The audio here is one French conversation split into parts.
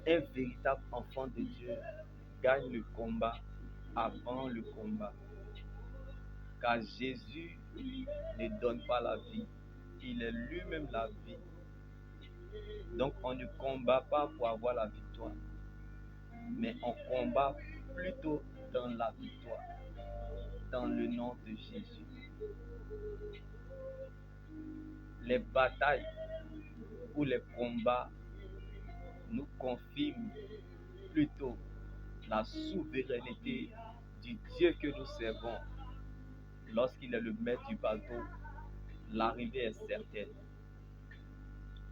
Un véritable enfant de Dieu gagne le combat avant le combat. Car Jésus ne donne pas la vie, il est lui-même la vie. Donc on ne combat pas pour avoir la victoire, mais on combat plutôt dans la victoire, dans le nom de Jésus. Les batailles ou les combats nous confirment plutôt la souveraineté du Dieu que nous servons. Lorsqu'il est le maître du bateau, l'arrivée est certaine.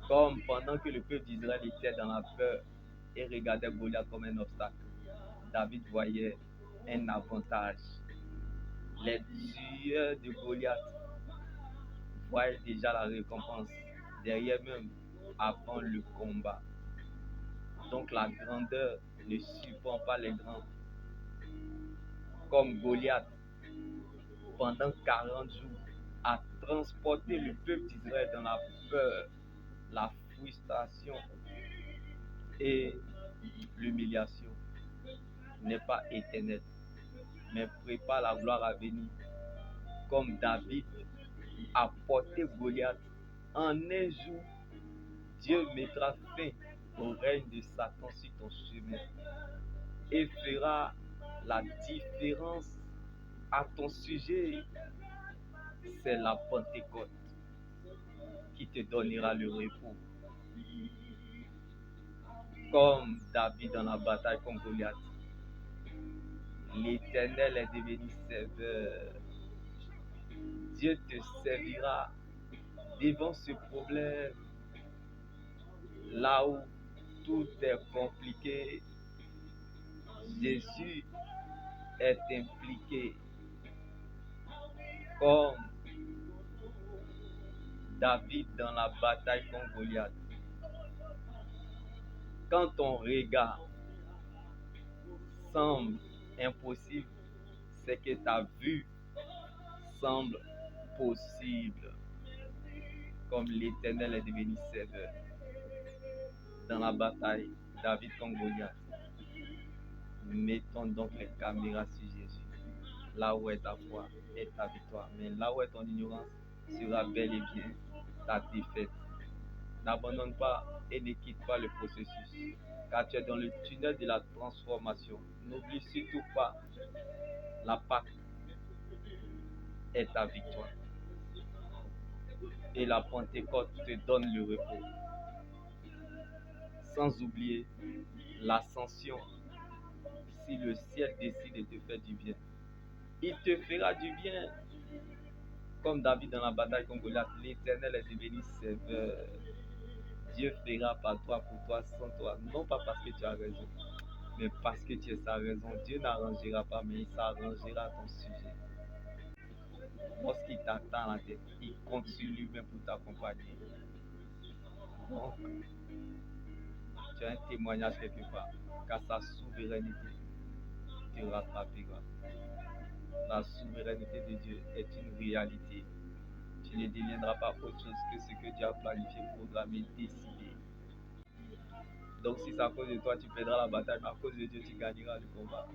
Comme pendant que le peuple d'Israël était dans la peur et regardait Goliath comme un obstacle, David voyait un avantage. Les tueurs de Goliath voyaient déjà la récompense derrière même avant le combat. Donc la grandeur ne surprend pas les grands. Comme Goliath, pendant 40 jours, a transporté le peuple d'Israël dans la peur, la frustration et l'humiliation. N'est pas éternel, mais prépare la gloire à venir. Comme David a porté Goliath, en un jour, Dieu mettra fin au règne de Satan sur ton chemin et fera la différence à ton sujet. C'est la Pentecôte qui te donnera le repos. Comme David dans la bataille contre Goliath, l'Éternel est devenu serveur. Dieu te servira devant ce problème, là où tout est compliqué. Jésus est impliqué. Comme David dans la bataille contre Goliath. Quand ton regard semble impossible, c'est que ta vue semble possible. Comme l'Éternel est devenu serveur. Dans la bataille, David contre Goliath. Mettons donc les caméras sur Jésus. Là où est ta foi est ta victoire. Mais là où est ton ignorance sera bel et bien ta défaite. N'abandonne pas et ne quitte pas le processus. Car tu es dans le tunnel de la transformation. N'oublie surtout pas, la Pâque est ta victoire. Et la Pentecôte te donne le repos. Sans oublier l'ascension. Si le ciel décide de te faire du bien, il te fera du bien. Comme David dans la bataille contre Goliath, l'Éternel est devenu serveur. Dieu fera par toi, pour toi, sans toi. Non pas parce que tu as raison, mais parce que tu es sa raison. Dieu n'arrangera pas, mais il s'arrangera à ton sujet. Lorsqu'il t'attend à la tête, il compte sur lui-même pour t'accompagner. Donc, tu as un témoignage quelque part, car sa souveraineté te rattrapera. La souveraineté de Dieu est une réalité. Tu ne deviendras pas autre chose que ce que Dieu a planifié, programmé, décidé. Donc si c'est à cause de toi, tu perdras la bataille, mais à cause de Dieu, tu gagneras le combat.